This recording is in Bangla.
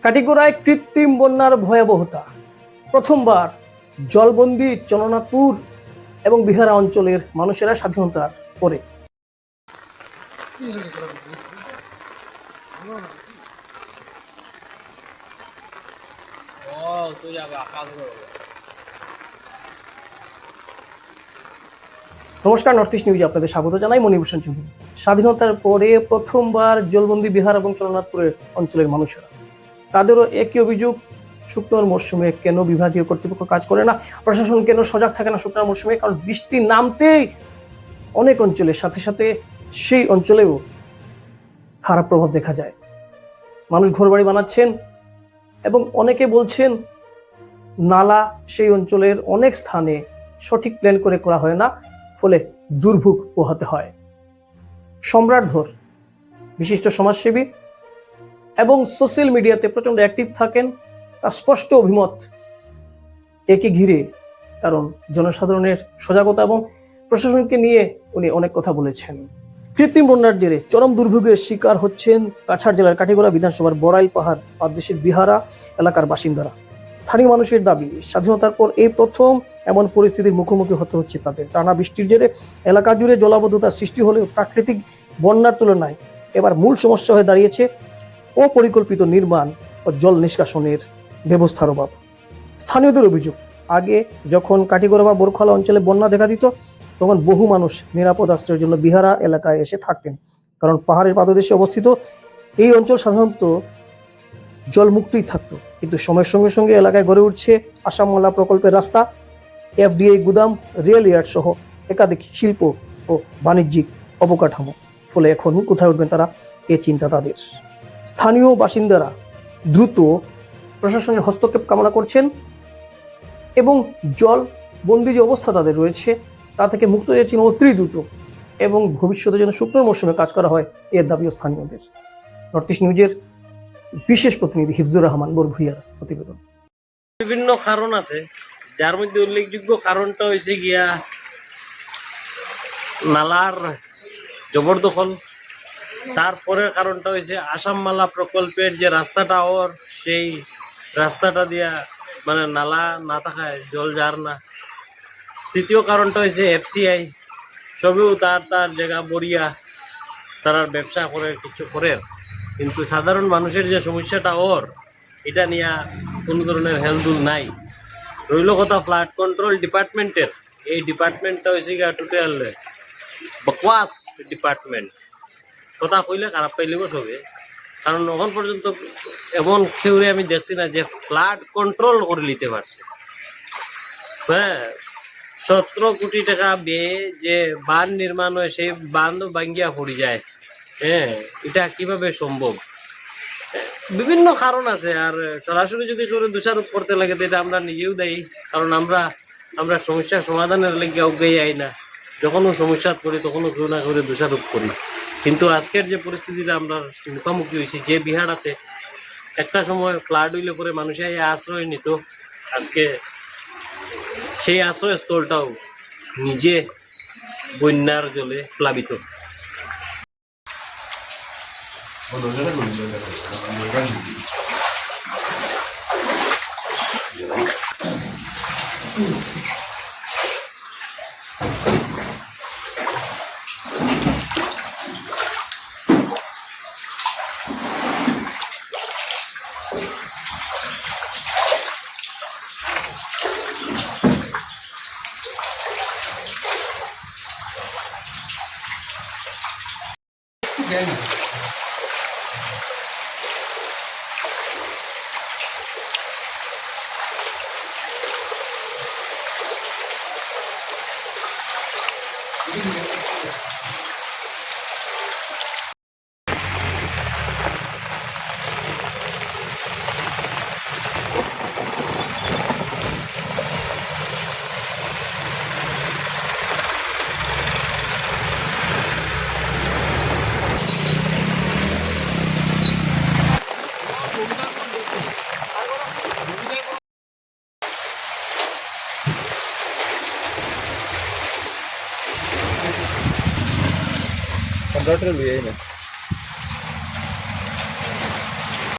কাটিগড়ায় কৃত্রিম বন্যার ভয়াবহতা। প্রথমবার জলবন্দী চলনাপুর এবং বিহারা অঞ্চলের মানুষেরা স্বাধীনতার পরে। নমস্কার, নর্থ ইস্ট নিউজে আপনাদের স্বাগত জানাই। মনিভূষণ চৌধুরী। স্বাধীনতার পরে প্রথমবার জলবন্দী বিহার এবং চলনাপুরের অঞ্চলের মানুষেরা, তাদেরও একই অভিযোগ, শুকনোর মরশুমে কেন বিভাগীয় কর্তৃপক্ষ কাজ করে না, প্রশাসন কেন সজাগ থাকে না শুকনোর মরশুমে। কারণ বৃষ্টি নামতেই অনেক অঞ্চলের সাথে সাথে সেই অঞ্চলেও খারাপ প্রভাব দেখা যায়। মানুষ ঘরবাড়ি বানাচ্ছেন এবং অনেকে বলছেন নালা সেই অঞ্চলের অনেক স্থানে সঠিক প্ল্যান করে করা হয় না, ফলে দুর্ভোগ পোহাতে হয়। সম্রাট ধর বিশিষ্ট সমাজসেবী এবং সোশ্যাল মিডিয়াতে প্রচন্ড অ্যাক্টিভ থাকেন। তার স্পষ্ট অভিমত একে ঘিরে, কারণ জনসাধারণের সজাগতা এবং প্রশাসনকে নিয়ে উনি অনেক কথা বলেছেন। কৃত্রিম বন্যার জেরে চরম দুর্ভোগের শিকার হচ্ছেন কাছাড় জেলার কাটিগড়া বিধানসভার বড়াইল পাহাড় পাদদেশের বিহারা এলাকার বাসিন্দারা। স্থানীয় মানুষের দাবি, স্বাধীনতার পর এই প্রথম এমন পরিস্থিতির মুখোমুখি হতে হচ্ছে তাদের। টানা বৃষ্টির জেরে এলাকা জুড়ে জলাবদ্ধতার সৃষ্টি হলেও প্রাকৃতিক বন্যার তুলনায় এবার মূল সমস্যা হয়ে দাঁড়িয়েছে অপরিকল্পিত নির্মাণ ও জল নিষ্কাশনের ব্যবস্থার অভাব। স্থানীয়দের অভিযোগ, আগে যখন কাটিগড়া বা বোরখলা অঞ্চলে বন্যা দেখা দিত, তখন বহু মানুষ নিরাপদ আশ্রয়ের জন্য বিহারা এলাকায় এসে থাকতেন। কারণ পাহাড়ের পাদদেশে অবস্থিত এই অঞ্চল সাধারণত জলমুক্তই থাকতো। কিন্তু সময়ের সঙ্গে সঙ্গে এলাকায় গড়ে উঠছে আসামমালা প্রকল্পের রাস্তা, এফডিআই গুদাম, রেল ইয়ার্ড সহ একাধিক শিল্প ও বাণিজ্যিক অবকাঠামো। ফলে এখন কোথায় উঠবেন তারা, এ চিন্তা তাদের। স্থানীয় বাসিন্দারা দ্রুত প্রশাসনের হস্তক্ষেপ কামনা করছেন এবং জল বন্দি যে অবস্থা তাদের রয়েছে তা থেকে মুক্ত চাইছেন অতি দ্রুত, এবং ভবিষ্যতে যেন শুকনোর মৌসুমে কাজ করা হয়, এর দাবিও স্থানীয়দের। নর্থ ইস্ট নিউজের বিশেষ প্রতিনিধি হিফজুর রহমান বরভুইয়ার প্রতিবেদন। বিভিন্ন কারণ আছে, যার মধ্যে উল্লেখযোগ্য কারণটা হয়েছে গিয়া নালার জবরদখল। তারপরের কারণটা হয়েছে আসামমালা প্রকল্পের যে রাস্তাটা ওর, সেই রাস্তাটা দিয়া মানে নালা না থাকায় জল যার না। তৃতীয় কারণটা হয়েছে এফসিআই, সবেও তার জায়গা বরিয়া, তারা ব্যবসা করে কিছু করে, কিন্তু সাধারণ মানুষের যে সমস্যাটা ওর, এটা নিয়ে কোনো ধরনের হেলদুল নাই। রইল কথা ফ্লাড কন্ট্রোল ডিপার্টমেন্টের, এই ডিপার্টমেন্টটা হয়েছে গিয়া টোটাল বকওয়াস ডিপার্টমেন্ট। কথা কইলে খারাপ পাইলেও সবে, কারণ এখন পর্যন্ত এমন থিওরি আমি দেখছি না যে ফ্লাড কন্ট্রোল করে নিতে পারছে। হ্যাঁ, 17 কোটি টাকা ব্যয়ে যে বাঁধ নির্মাণ হয়, সেই বাঁধও ভাঙ্গিয়া পড়ে যায়। হ্যাঁ, এটা কিভাবে সম্ভব? বিভিন্ন কারণ আছে। আর সরাসরি যদি করে দোষারোপ করতে লাগে তো এটা আমরা নিজেও দায়ী, কারণ আমরা সমস্যার সমাধানের লেগে অজ্ঞায়ী আই না। যখনও সমস্যা করি তখনও কেউ না করে দোষারোপ করি। কিন্তু আজকের যে পরিস্থিতিটা আমরা মুখোমুখি হয়েছি, যে বিহারাতে একটা সময় ফ্লাড হইলে পরে মানুষে আশ্রয় নিত, আজকে সেই আশ্রয়স্থলটাও নিজে বন্যার জলে প্লাবিত। कंप्यूटर लिए ना।